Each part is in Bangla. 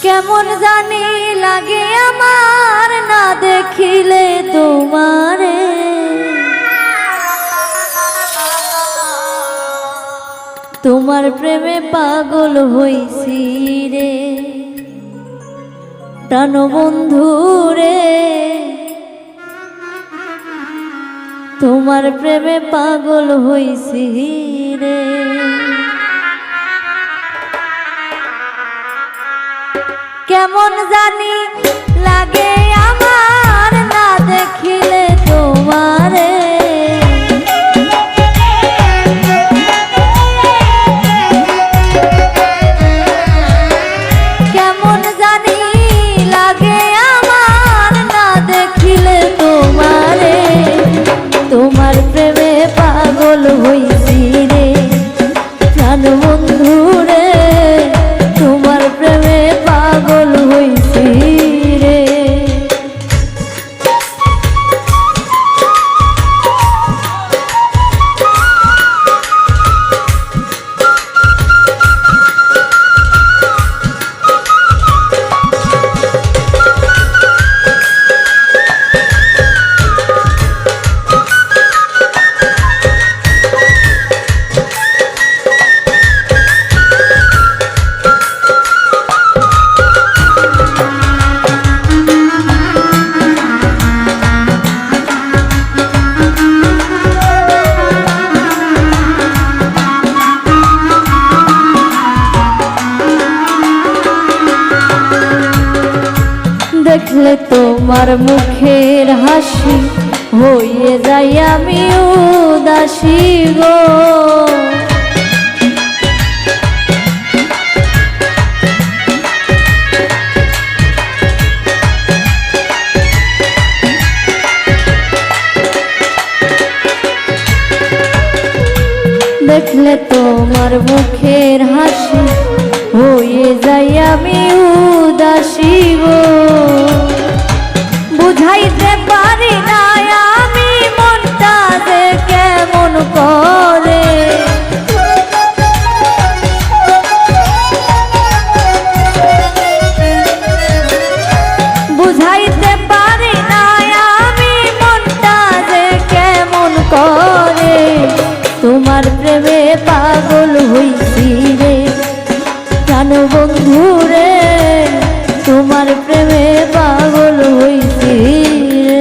কেমন জানি লাগে আমার না দেখিলে তোমারে, তোমার প্রেমে পাগল হইছি রে প্রাণবন্ধু রে, তোমার প্রেমে পাগল হইছি রে। কেমন জানি লাগে আমার না দেখিলে তোমারে, কেমন জানি লাগে আমার না দেখিলে তোমারে, তোমার প্রেমে পাগল হইছি রে প্রাণবন্ধু রে, তোমার প্রেমে পাগল হইছি রে। দেখলে তোমার মুখের হাসি হয়ে যাই আমি উদাসী গো, দেখলে তোমার মুখের হাসি হয়ে যাই আমি উদাসী গো, বুঝাইতে পারি না আমি মনটা যে কেমন করে, বুঝাইতে পারি না আমি মনটা যে কেমন করে, তোমার প্রেমে পাগল হইছি রে প্রাণবন্ধু রে, তোমার প্রেমে পাগল হইছি রে।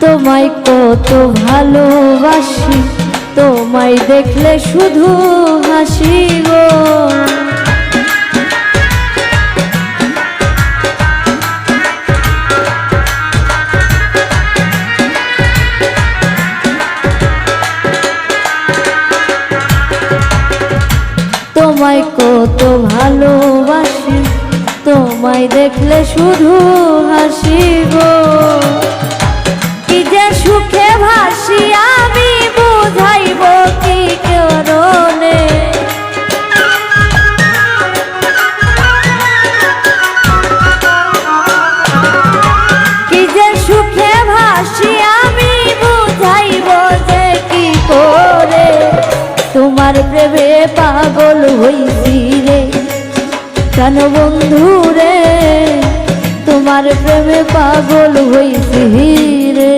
তোমায় কত ভালোবাসি, তোমায় দেখলে শুধু হাসি গো, তোমায় কত ভালোবাসি, তোমায় দেখলে শুধু হাসি গো, কি যে সুখে ভাসি আমি বুঝাইব কি কারণে, কি যে সুখে ভাসি আমি বুঝাইব যে কি করে, তোমার প্রেমে পাগল হইছি রে প্রাণবন্ধু রে, তোমার প্রেমে পাগল হইছি রে।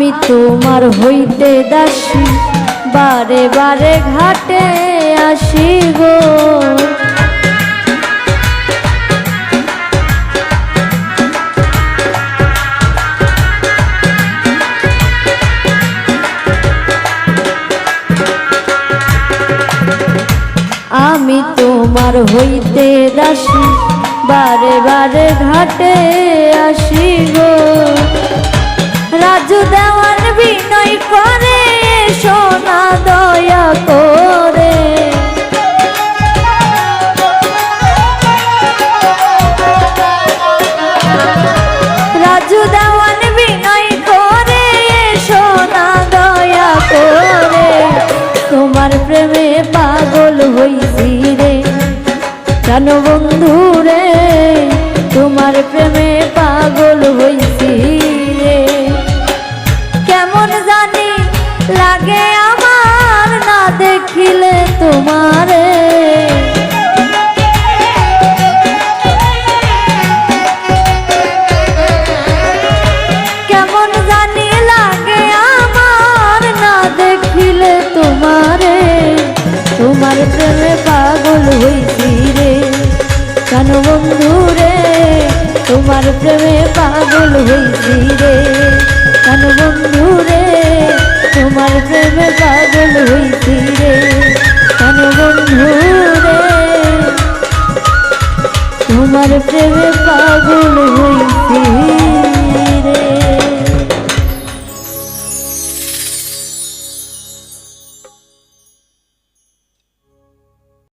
আমি তোমার হইতে দাসী, বারে বারে ঘাটে আসি গো। আমি তোমার হইতে দাসী, বারে বারে ঘাটে আসি গো। রাজু দেওয়ান বিনয় করে, সোনা দয়া করে। রাজু দেওয়ান বিনয় করে, সোনা দয়া করে। তোমার প্রেমে পাগল হইছি রে, কেন বন্ধু রে, তোমার প্রেমে পাগল হইছি রে। কেমন জানি লাগে আমার না দেখিলে তোমারে, কেমন জানি লাগে আমার না দেখিলে তোমারে। তোমার প্রেমে পাগল হইছি রে, কেন বন্ধু রে, তোমার প্রেমে পাগল হইছি রে, কেন বন্ধু রে, তোমার প্রেমে পাগল হইছি রে, কেন বন্ধু রে, তোমার প্রেমে